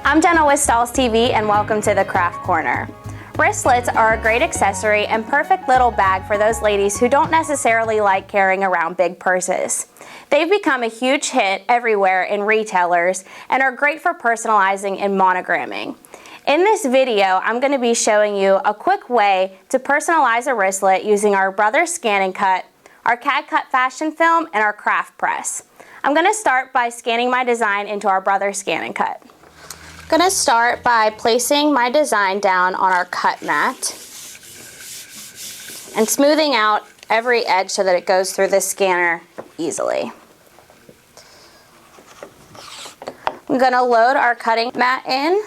I'm Jenna with Stahls TV and welcome to the Craft Corner. Wristlets are a great accessory and perfect little bag for those ladies who don't necessarily like carrying around big purses. They've become a huge hit everywhere in retailers and are great for personalizing and monogramming. In this video, I'm going to be showing you a quick way to personalize a wristlet using our Brother ScanNCut, our CAD-cut fashion film, and our craft press. I'm going to start by scanning my design into our Brother ScanNCut. I'm going to start by placing my design down on our cut mat and smoothing out every edge so that it goes through the scanner easily. I'm going to load our cutting mat in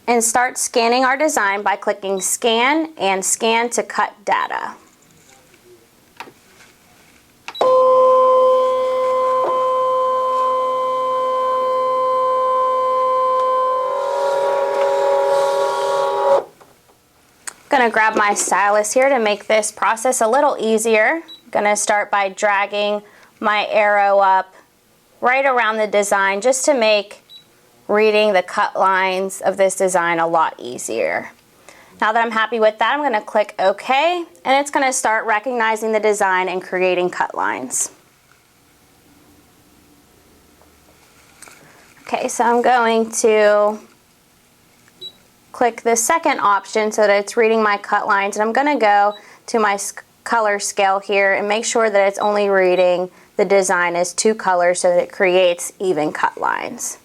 and start scanning our design by clicking Scan and Scan to cut data. I'm going to grab my stylus here to make this process a little easier. I'm going to start by dragging my arrow up right around the design just to make reading the cut lines of this design a lot easier. Now that I'm happy with that, I'm going to click OK, and it's going to start recognizing the design and creating cut lines. Okay, so I'm going to click the second option so that it's reading my cut lines, and I'm going to go to my color scale here and make sure that it's only reading the design as 2 colors so that it creates even cut lines.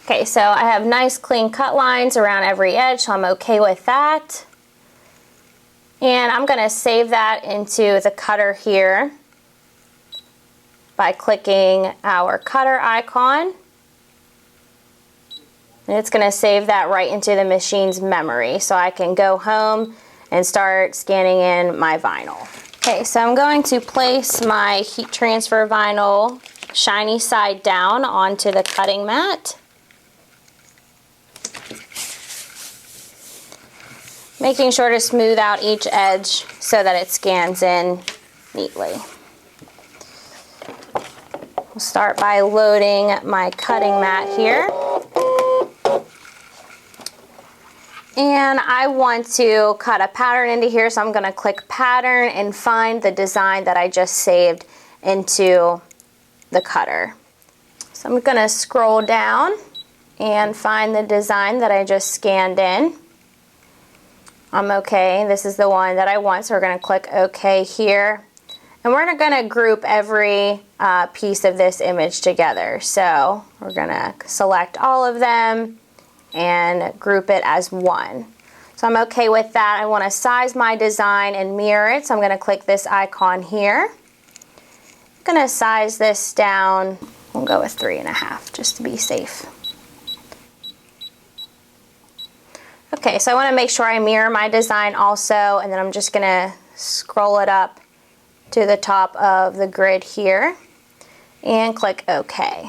Okay, so I have nice clean cut lines around every edge, so I'm okay with that. And I'm going to save that into the cutter here by clicking our cutter icon. And it's going to save that right into the machine's memory so I can go home and start scanning in my vinyl. Okay, so I'm going to place my heat transfer vinyl shiny side down onto the cutting mat. Making sure to smooth out each edge so that it scans in neatly. We'll start by loading my cutting mat here. And I want to cut a pattern into here, so I'm going to click Pattern and find the design that I just saved into the cutter. So I'm going to scroll down and find the design that I just scanned in. I'm okay. This is the one that I want, so we're going to click OK here. And we're going to group every piece of this image together. So we're going to select all of them and group it as one. So I'm okay with that. I want to size my design and mirror it, so I'm going to click this icon here. I'm going to size this down. We'll go with 3.5 just to be safe. Okay, so I want to make sure I mirror my design also, and then I'm just going to scroll it up to the top of the grid here and click OK.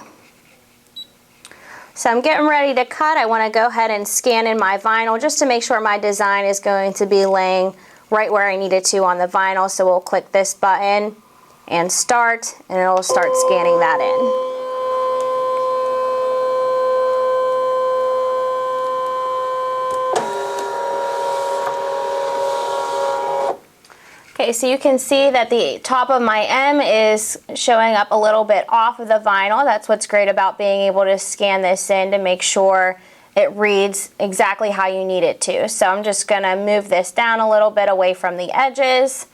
So I'm getting ready to cut. I want to go ahead and scan in my vinyl just to make sure my design is going to be laying right where I need it to on the vinyl. So we'll click this button and start, and it'll start scanning that in. Okay, so you can see that the top of my M is showing up a little bit off of the vinyl. That's what's great about being able to scan this in to make sure it reads exactly how you need it to. So I'm just going to move this down a little bit away from the edges.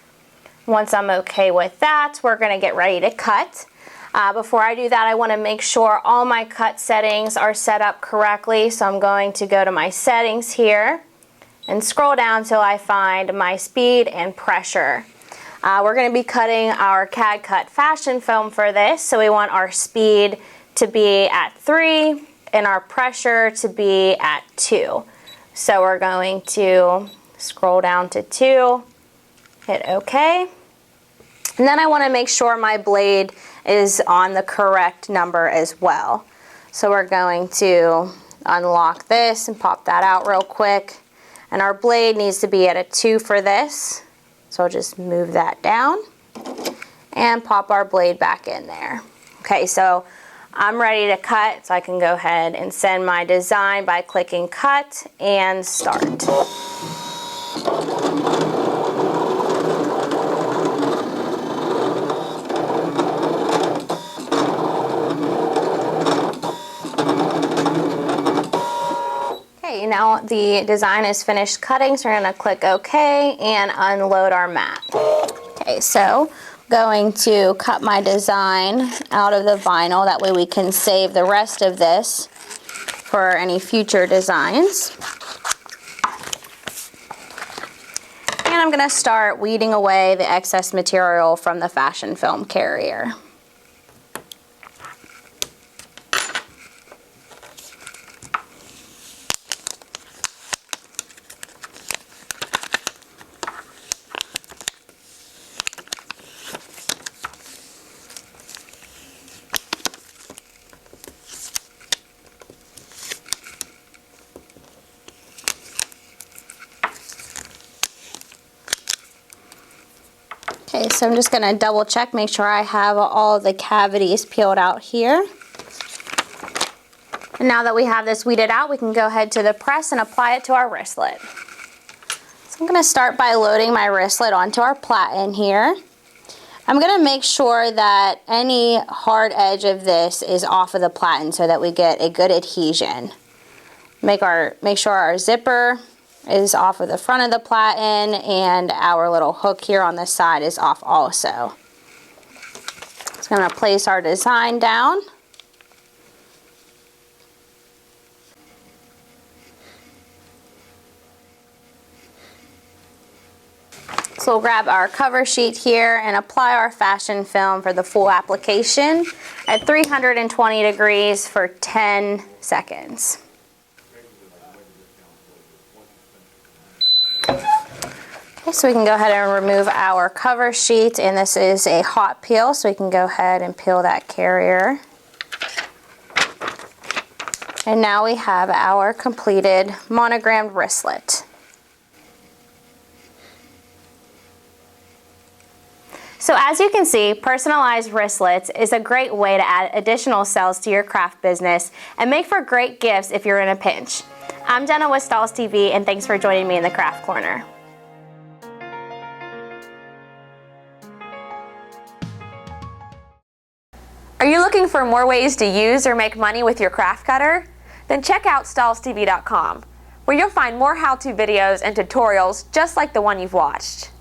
Once I'm okay with that, we're going to get ready to cut. Before I do that, I want to make sure all my cut settings are set up correctly. So I'm going to go to my settings here and scroll down till I find my speed and pressure. We're going to be cutting our CAD-cut fashion film for this, so we want our speed to be at 3 and our pressure to be at 2. So we're going to scroll down to 2, hit OK. And then I want to make sure my blade is on the correct number as well. So we're going to unlock this and pop that out real quick. And our blade needs to be at a 2 for this. So I'll just move that down and pop our blade back in there. Okay, so I'm ready to cut, so I can go ahead and send my design by clicking cut and start. Okay, now the design is finished cutting, so we're going to click OK and unload our mat. Okay, so going to cut my design out of the vinyl, that way we can save the rest of this for any future designs. And I'm going to start weeding away the excess material from the fashion film carrier. Okay, so I'm just going to double check, make sure I have all the cavities peeled out here. And now that we have this weeded out, we can go ahead to the press and apply it to our wristlet. So I'm going to start by loading my wristlet onto our platen here. I'm going to make sure that any hard edge of this is off of the platen so that we get a good adhesion. Make sure our zipper is off of the front of the platen, and our little hook here on the side is off also. So I'm going to place our design down. So we'll grab our cover sheet here and apply our fashion film for the full application at 320 degrees for 10 seconds. Okay, so we can go ahead and remove our cover sheet, and this is a hot peel, so we can go ahead and peel that carrier. And now we have our completed monogrammed wristlet. So as you can see, personalized wristlets is a great way to add additional sales to your craft business and make for great gifts if you're in a pinch. I'm Jenna with Stahls TV, and thanks for joining me in the Craft Corner. Are you looking for more ways to use or make money with your craft cutter? Then check out StahlsTV.com, where you'll find more how-to videos and tutorials just like the one you've watched.